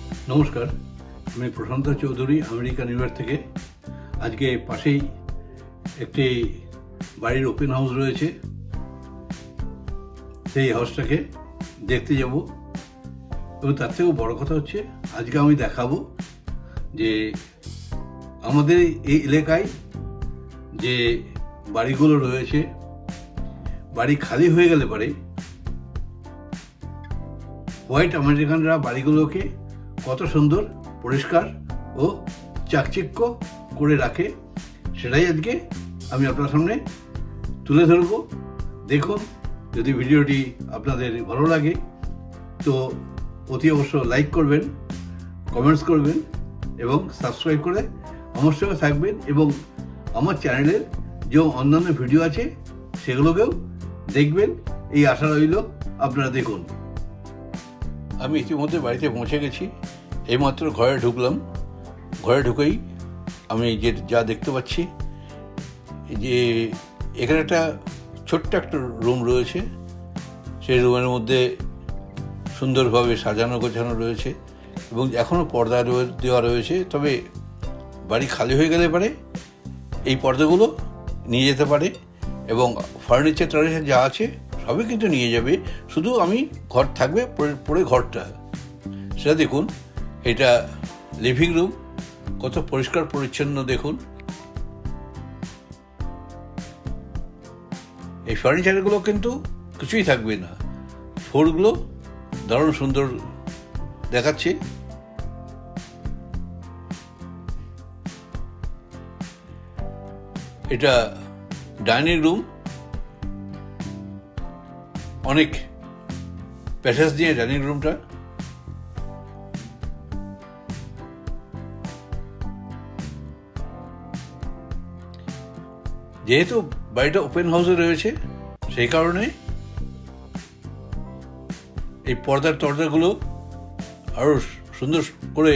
নমস্কার, আমি প্রশান্ত Chowdhury America new York থেকে। আজকে পাশেই একটি বাড়ির ওপেন হাউস রয়েছে, সেই হাউসটাকে দেখতে যাব। এবং তার থেকেও বড় কথা হচ্ছে, আজকে আমি দেখাবো যে আমাদের এই এলাকায় যে বাড়িগুলো রয়েছে, বাড়ি খালি হয়ে গেলে পরে হোয়াইট আমেরিকানরা বাড়িগুলোকে কত সুন্দর পরিষ্কার ও চাকচিক্য করে রাখে, সেটাই আজকে আমি আপনার সামনে তুলে ধরব। দেখুন, যদি ভিডিওটি আপনাদের ভালো লাগে তো অতি অবশ্য লাইক করবেন, কমেন্টস করবেন এবং সাবস্ক্রাইব করে আমার সঙ্গে থাকবেন। এবং আমার চ্যানেলের যে অন্যান্য ভিডিও আছে সেগুলোকেও দেখবেন, এই আশা রইল। আপনারা দেখুন। আমি ইতিমধ্যে বাড়িতে পৌঁছে গেছি। এইমাত্র ঘরে ঢুকলাম। ঘরে ঢুকেই আমি যা দেখতে পাচ্ছি যে এখানে একটা ছোট্ট একটা রুম রয়েছে। সেই রুমের মধ্যে সুন্দরভাবে সাজানো গোছানো রয়েছে এবং এখনও পর্দা দেওয়া রয়েছে। তবে বাড়ি খালি হয়ে গেলে পারে এই পর্দাগুলো নিয়ে যেতে পারে এবং ফার্নিচার টার্নিচার যা আছে সবই কিন্তু নিয়ে যাবে। শুধু আমি ঘর থাকবে পরে ঘরটা, সেটা দেখুন। এটা লিভিং রুম, কত পরিষ্কার পরিচ্ছন্ন দেখুন। এই ফার্নিচারগুলো কিন্তু কিছুই থাকবে না, ফ্লোরগুলো দারুণ সুন্দর দেখাচ্ছে। এটা ডাইনিং রুম, অনেক প্যাসেজ দিয়ে ডাইনিং রুমটা। যেহেতু বাড়িটা ওপেন হাউসে রয়েছে, সেই কারণে এই টর্দাগুলো আরো সুন্দর করে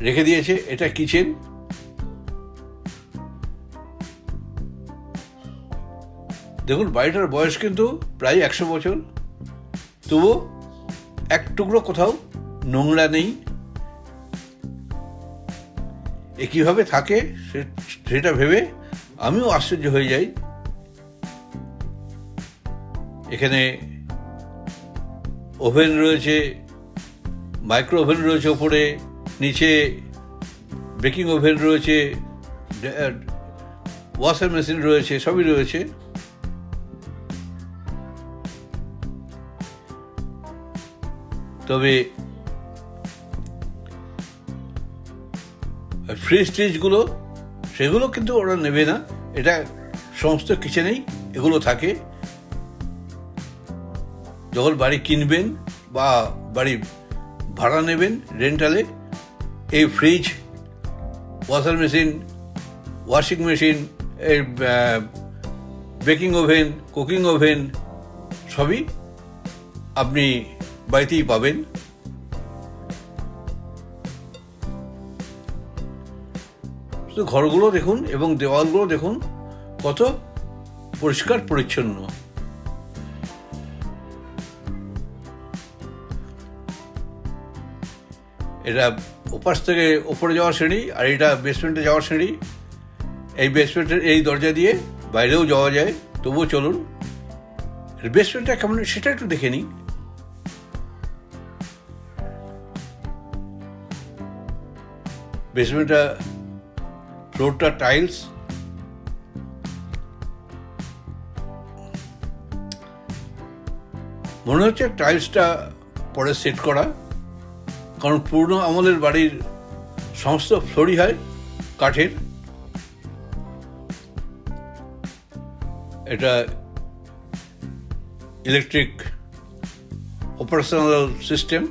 রেখে দিয়েছে। এটা কিচেন। দেখুন, বাড়িটার বয়স কিন্তু প্রায় 100 বছর, তবুও এক টুকরো কোথাও নোংরা নেই। এ কীভাবে থাকে সেটা ভেবে আমিও আশ্চর্য হয়ে যাই। এখানে ওভেন রয়েছে, মাইক্রো ওভেন রয়েছে ওপরে, নিচে বেকিং ওভেন রয়েছে, ওয়াশার মেশিন রয়েছে, সবই রয়েছে। তবে ফ্রিজ ট্রিজগুলো সেগুলো কিন্তু ওরা নেবে না। এটা সমস্ত কিচেনেই এগুলো থাকে। যখন বাড়ি কিনবেন বা বাড়ি ভাড়া নেবেন রেন্টালে, এই fridge, washer machine, washing machine, এই বেকিং ওভেন, কুকিং ওভেন সবই আপনি বাড়িতেই পাবেন। শুধু ঘরগুলো দেখুন এবং দেওয়ালগুলো দেখুন কত পরিষ্কার পরিচ্ছন্ন। এটা ওপাশ থেকে ওপরে যাওয়ার সিঁড়ি, আর এটা বেসমেন্টে যাওয়ার সিঁড়ি। এই বেসমেন্টের এই দরজা দিয়ে বাইরেও যাওয়া যায়। তবুও চলুন বেসমেন্টটা কেমন সেটা একটু দেখে নিই। বেসমেন্টটা ফ্লোরটা টাইলস। মনে হচ্ছে টাইলসটা পরে সেট করা, কারণ পুরনো আমলের বাড়ির সমস্ত ফ্লোরই হয় কাঠের। এটা ইলেকট্রিক অপারেশনাল সিস্টেম।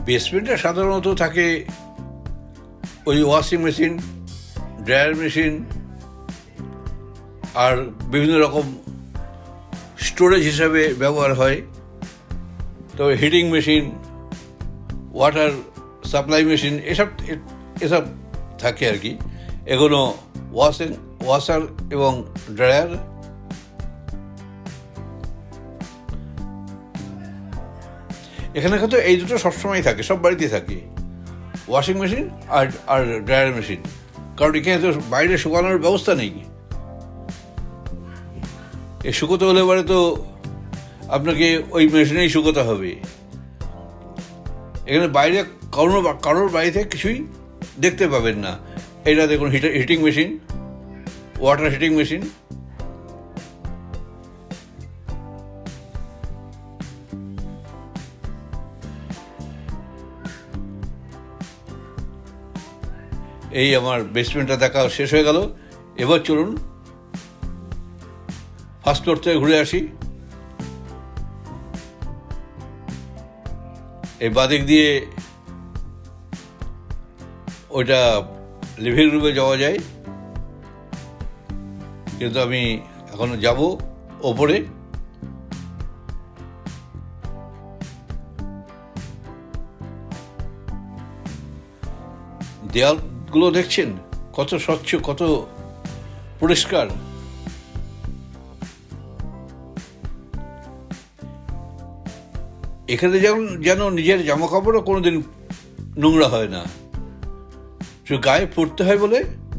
বেসমেন্টে সাধারণত থাকে ওই ওয়াশিং মেশিন, ড্রায়ার মেশিন আর বিভিন্ন রকম স্টোরেজ হিসাবে ব্যবহার হয়। তবে heating machine, water supply machine এসব থাকে আর কি। এগুলো ওয়াশার এবং ড্রায়ার। এখানে কিন্তু এই দুটো সবসময় থাকে, সব বাড়িতেই থাকে, ওয়াশিং মেশিন আর ড্রায়ার মেশিন। কারণ এখানে তো বাইরে শুকানোর ব্যবস্থা নেই। এ শুকোতে হলে পরে তো আপনাকে ওই মেশিনেই শুকোতে হবে। এখানে বাইরে কারোর বাড়িতে কিছুই দেখতে পাবেন না। এটা দেখুন heating machine, water heating machine. এই আমার বেসমেন্টটা দেখা শেষ হয়ে গেল। এবার চলুন ফার্স্ট ফ্লোর থেকে ঘুরে আসি। এই বাদিক দিয়ে ওইটা লিভিং রুমে যাওয়া যায়, কিন্তু আমি এখন যাব ওপরে। দেয়ালগুলো দেখছেন কত স্বচ্ছ, কত পরিষ্কার। এখানে যেন নিজের জামা কাপড়ও কোনোদিন নোংরা হয় না, শুধু গায়ে পড়তে হয় বলে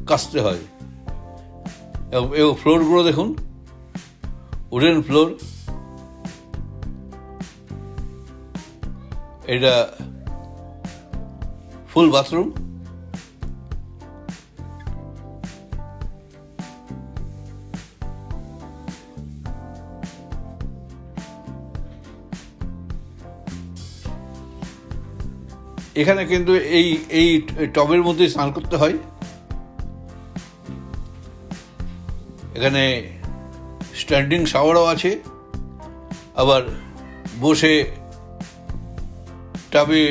কাচতে হয়। এবং ফ্লোরগুলো দেখুন, উডেন ফ্লোর। এটা ফুল বাথরুম। এখানে কিন্তু এই টবের মধ্যে স্নান করতে হয়। এখানে স্ট্যান্ডিং শাওয়ারও আছে, আবার বসে টাবে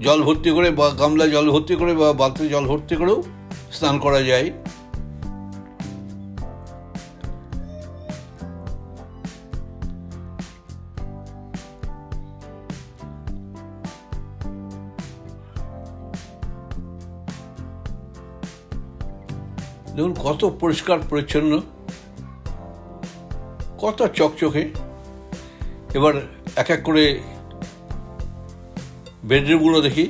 জল ভর্তি করে বা গামলায় জল ভর্তি করে বা বালতিতে জল ভর্তি করেও স্নান করা যায়। দেখুন কত পরিষ্কার পরিচ্ছন্ন, কত চকচকে। এবার এক এক করে বেডরুমগুলো দেখি।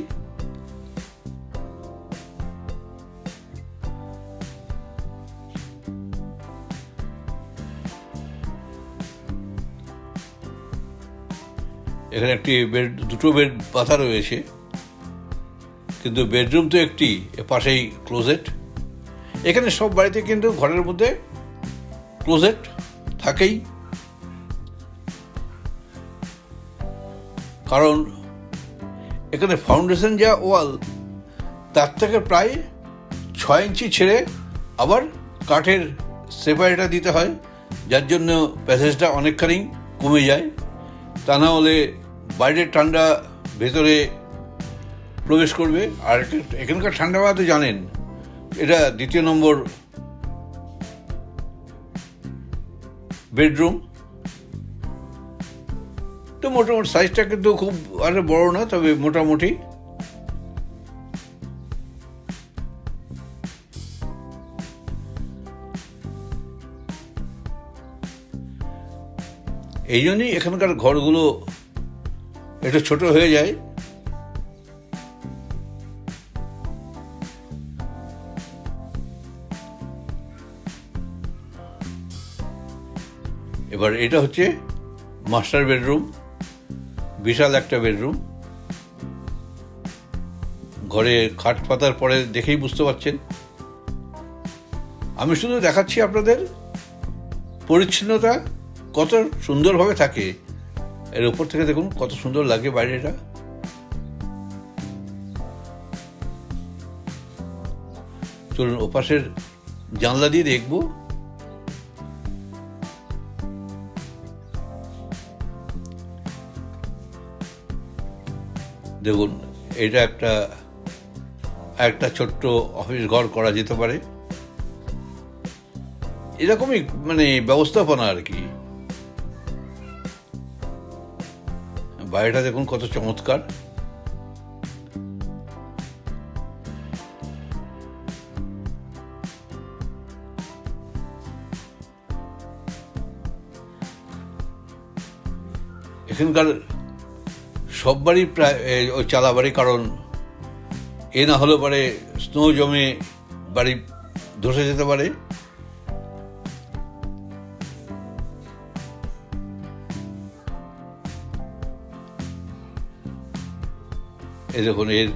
এখানে দুটো বেড পাতা রয়েছে, কিন্তু বেডরুম তো একটি, পাশেই ক্লোজেট। এখানে সব বাড়িতে কিন্তু ঘরের মধ্যে ক্লোজেট থাকেই, কারণ এখানে ফাউন্ডেশন যা ওয়াল তার থেকে প্রায় 6 ইঞ্চি ছেড়ে আবার কাঠের সেপারেটার দিতে হয়, যার জন্য প্যাসেজটা অনেকখানি কমে যায়। তা না হলে বাইরের ঠান্ডা ভেতরে প্রবেশ করবে। আর এখানকার ঠান্ডা তো জানেন, এটা 2 নম্বর বেডরুম। তো মোটামুটি সাইজটা কিন্তু খুব আর বড় না, তবে মোটামুটি। এই জন্যই এখানকার ঘরগুলো একটু ছোট হয়ে যায়। এবার এটা হচ্ছে মাস্টার বেডরুম, বিশাল একটা বেডরুম। ঘরে খাট পাতার পরে দেখেই বুঝতে পারছেন। আমি শুধু দেখাচ্ছি আপনাদের পরিচ্ছন্নতা কত সুন্দরভাবে থাকে। এর উপর থেকে দেখুন কত সুন্দর লাগে বাইরেটা। চলুন ওপাশের জানলা দিয়ে দেখবো। দেখুন এটা একটা ছোট্ট অফিস ঘর করা যেতে পারে, এরকমই মানে ব্যবস্থাপনা আর কি। বাইরেটা দেখুন কত চমৎকার। এখানকার সব বাড়ি প্রায় ওই চালা বাড়ি, কারণ এ না হলে পরে স্নো জমে বাড়ি ধসে যেতে পারে। এই দেখুন এর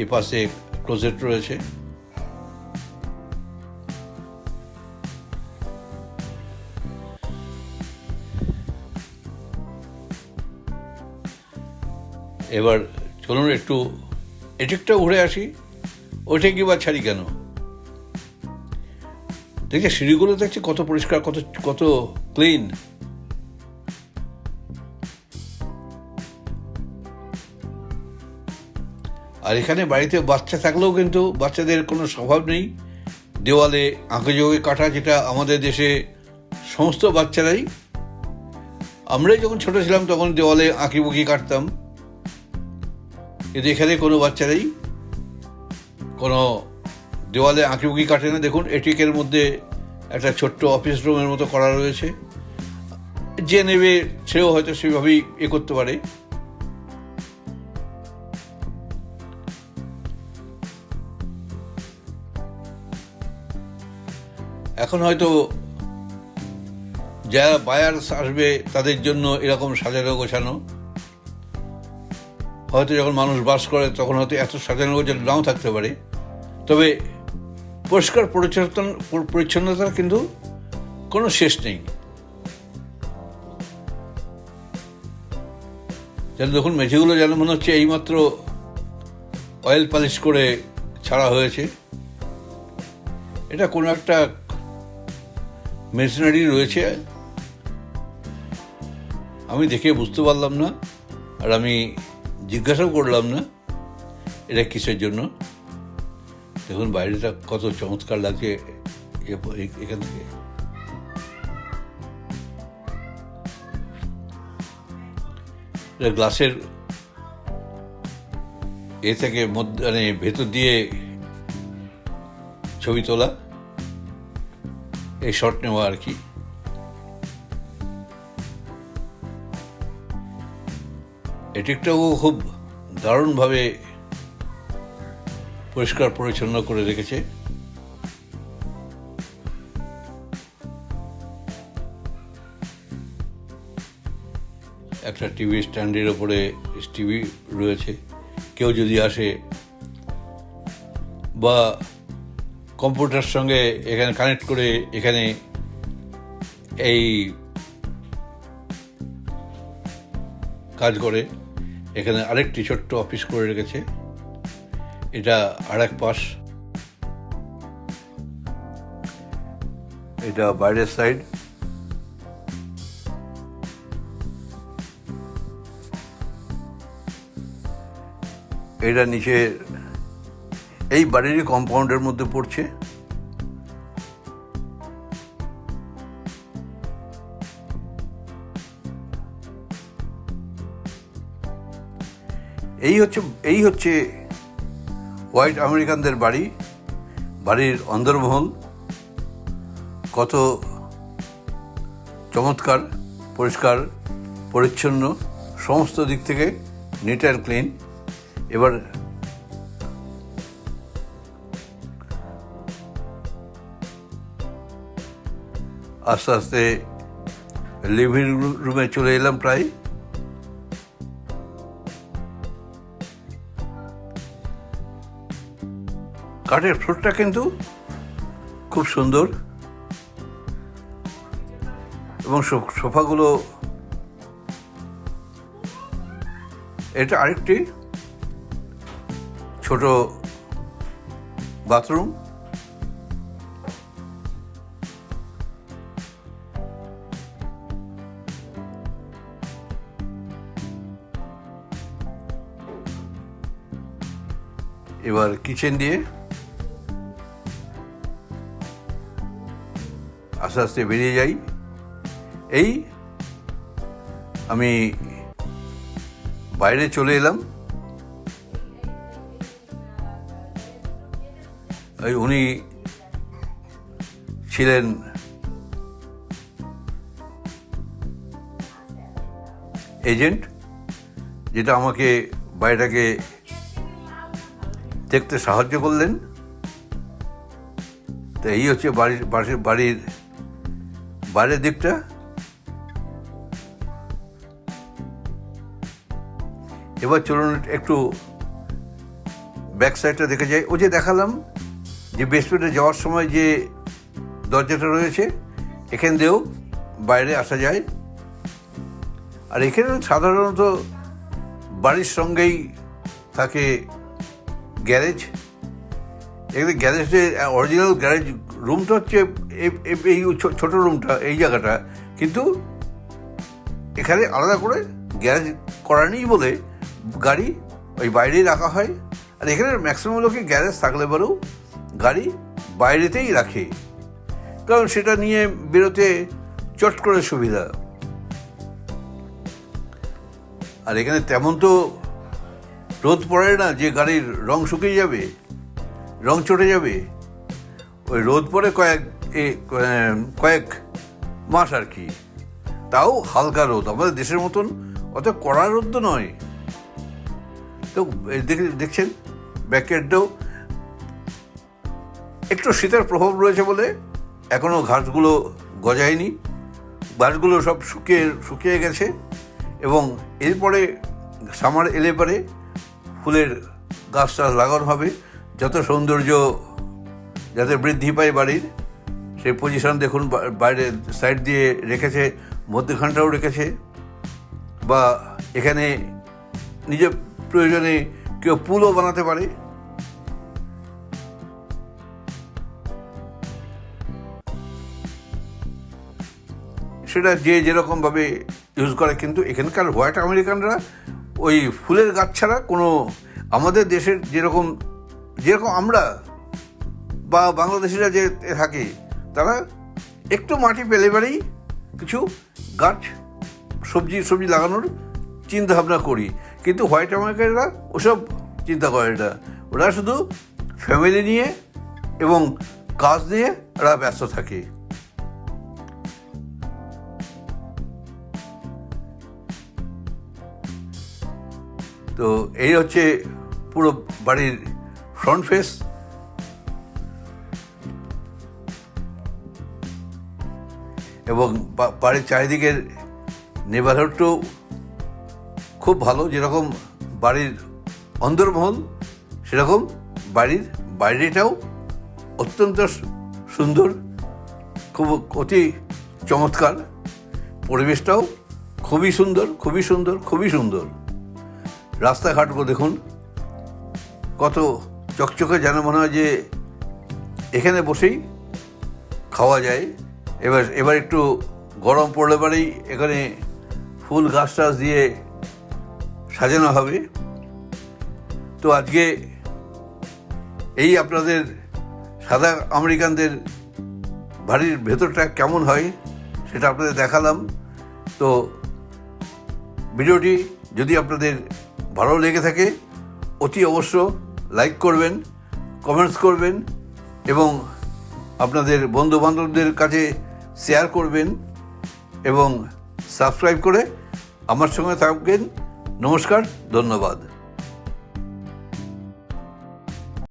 এ পাশে ক্লোজেট রয়েছে। এবার চলুন একটু এদিকটা ঘুরে আসি। ওইটা কি বা ছাড়ি কেন, দেখছি সিঁড়িগুলো দেখছি কত পরিষ্কার, কত কত ক্লিন। আর এখানে বাড়িতে বাচ্চা থাকলেও কিন্তু বাচ্চাদের কোনো স্বভাব নেই দেওয়ালে আঁকিঝুঁকি কাটা, যেটা আমাদের দেশে সমস্ত বাচ্চারাই, আমরাই যখন ছোট ছিলাম তখন দেওয়ালে আঁকিবুকি কাটতাম, কিন্তু এখানে কোনো বাচ্চারাই কোনো দেওয়ালে আঁকিবুকি কাটে না। দেখুন এটিকের মধ্যে একটা ছোট্ট অফিস রুমের মতো করা রয়েছে, যে নেবে সেও হয়তো সেভাবেই করতে পারে। এখন হয়তো যারা বায়ার্স আসবে তাদের জন্য এরকম সাজানো গোছানো, হয়তো যখন মানুষ বাস করে তখন হয়তো এত সাজানো গোছানো নাও থাকতে পারে, তবে পরিষ্কার পরিচ্ছন্নতার কিন্তু কোনো শেষ নেই। যেন দেখুন মেঝেগুলো যেন মনে হচ্ছে এইমাত্র অয়েল পালিশ করে ছাড়া হয়েছে। এটা কোনো একটা মেশিনারি রয়েছে, আমি দেখে বুঝতে পারলাম না, আর আমি জিজ্ঞাসাও করলাম না এটা কিসের জন্য। দেখুন বাইরেটা কত চমৎকার লাগছে এখান থেকে। গ্লাসের এ থেকে মানে ভেতর দিয়ে ছবি তোলা, এই শট নেওয়া আর কি। এটিকটাও খুব দারুণভাবে পরিষ্কার পরিচ্ছন্ন করে রেখেছে। একটা টিভি স্ট্যান্ডের ওপরে টিভি রয়েছে, কেউ যদি আসে বা কম্পিউটার সঙ্গে এখানে কানেক্ট করে এখানে এই কাজ করে। এখানে আরেকটি ছোট্ট অফিস করে রেখেছে, এটা আরেক পাশ, এটা বাইরের সাইড। এটা নিচে এই বাড়ির কম্পাউন্ডের মধ্যে পড়ছে। এই হচ্ছে হোয়াইট আমেরিকানদের বাড়ি। বাড়ির অন্দরমহল কত চমৎকার, পরিষ্কার পরিচ্ছন্ন, সমস্ত দিক থেকে নিট অ্যান্ড ক্লিন। এবার আস্তে আস্তে লিভিং রুমে চলে এলাম প্রায়। কাঠের ফ্লোরটা কিন্তু খুব সুন্দর, এবং সোফাগুলো, এটা আরেকটি ছোট বাথরুম। এবার কিচেন দিয়ে আস্তে আস্তে বেরিয়ে যাই। এই আমি বাইরে চলে এলাম। উনি ছিলেন এজেন্ট, যেটা আমাকে বাড়িটাকে দেখতে সাহায্য করলেন। তো এই হচ্ছে বাড়ির বাইরের দিকটা। এবার চলুন একটু ব্যাক সাইডটা দেখে যাই। ও যে দেখালাম যে বেসমেন্টে যাওয়ার সময় যে দরজাটা রয়েছে, এখান দিয়েও বাইরে আসা যায়। আর এখানে সাধারণত বাড়ির সঙ্গেই থাকে গ্যারেজ। এখানে গ্যারেজে অরিজিনাল গ্যারেজ রুমটা হচ্ছে এই ছোট রুমটা, এই জায়গাটা, কিন্তু এখানে আলাদা করে গ্যারেজ করা নেই বলে গাড়ি ওই বাইরেই রাখা হয়। আর এখানে ম্যাক্সিমাম লোকে গ্যারেজ থাকলে পরেও গাড়ি বাইরেতেই রাখে, কারণ সেটা নিয়ে বেরোতে চট করে সুবিধা। আর এখানে তেমন তো রোদ পড়ে না যে গাড়ির রং শুকিয়ে যাবে, রং চটে যাবে। ওই রোদ পড়ে কয়েক মাস আর কি, তাও হালকা রোদ, আমাদের দেশের মতন অত কড়া রোদ তো নয়। তো দেখছেন ব্যাকয়ার্ডটাও একটু শীতের প্রভাব রয়েছে বলে এখনও ঘাসগুলো গজায়নি, ঘাসগুলো সব শুকিয়ে গেছে। এবং এরপরে সামার এলে পরে ফুলের গাছ টাছ লাগানো হবে, যত সৌন্দর্য যাতে বৃদ্ধি পায় বাড়ির, সেই পজিশন দেখুন। বাইরে সাইড দিয়ে রেখেছে, মধ্যখানটাও রেখেছে, বা এখানে নিজের প্রয়োজনে কেউ পুলও বানাতে পারে। সেটা যে যেরকমভাবে ইউজ করে, কিন্তু এখানকার হোয়াইট আমেরিকানরা ওই ফুলের গাছ ছাড়া কোনো, আমাদের দেশের যেরকম আমরা বা বাংলাদেশিরা যে থাকে, তারা একটু মাটি পেলে পারেই কিছু গাছ সবজি লাগানোর চিন্তা ভাবনা করি, কিন্তু হোয়াইট আমেরিকানরা ওসব চিন্তা করে না। ওরা শুধু ফ্যামিলি নিয়ে এবং কাজ নিয়ে ওরা ব্যস্ত থাকে। তো এই হচ্ছে পুরো বাড়ির ফ্রন্ট ফেস। এবং বাড়ির চারিদিকের নেবারহুডটাও খুব ভালো। যেরকম বাড়ির অন্দরমহল, সেরকম বাড়ির বাইরেটাও অত্যন্ত সুন্দর, খুব অতি চমৎকার। পরিবেশটাও খুবই সুন্দর। রাস্তাঘাটগুলো দেখুন কত চকচকে, যেন মনে হয় যে এখানে বসেই খাওয়া যায়। এবার একটু গরম পড়লে পরেই এখানে ফুল গাছ টাছ দিয়ে সাজানো হবে। তো আজকে এই আপনাদের সাদা আমেরিকানদের বাড়ির ভেতরটা কেমন হয় সেটা আপনাদের দেখালাম। তো ভিডিওটি যদি আপনাদের ভালো লেগে থাকে, অতি অবশ্য লাইক করবেন, কমেন্টস করবেন এবং আপনাদের বন্ধুবান্ধবদের কাছে শেয়ার করবেন এবং সাবস্ক্রাইব করে আমার সঙ্গে থাকবেন। নমস্কার, ধন্যবাদ।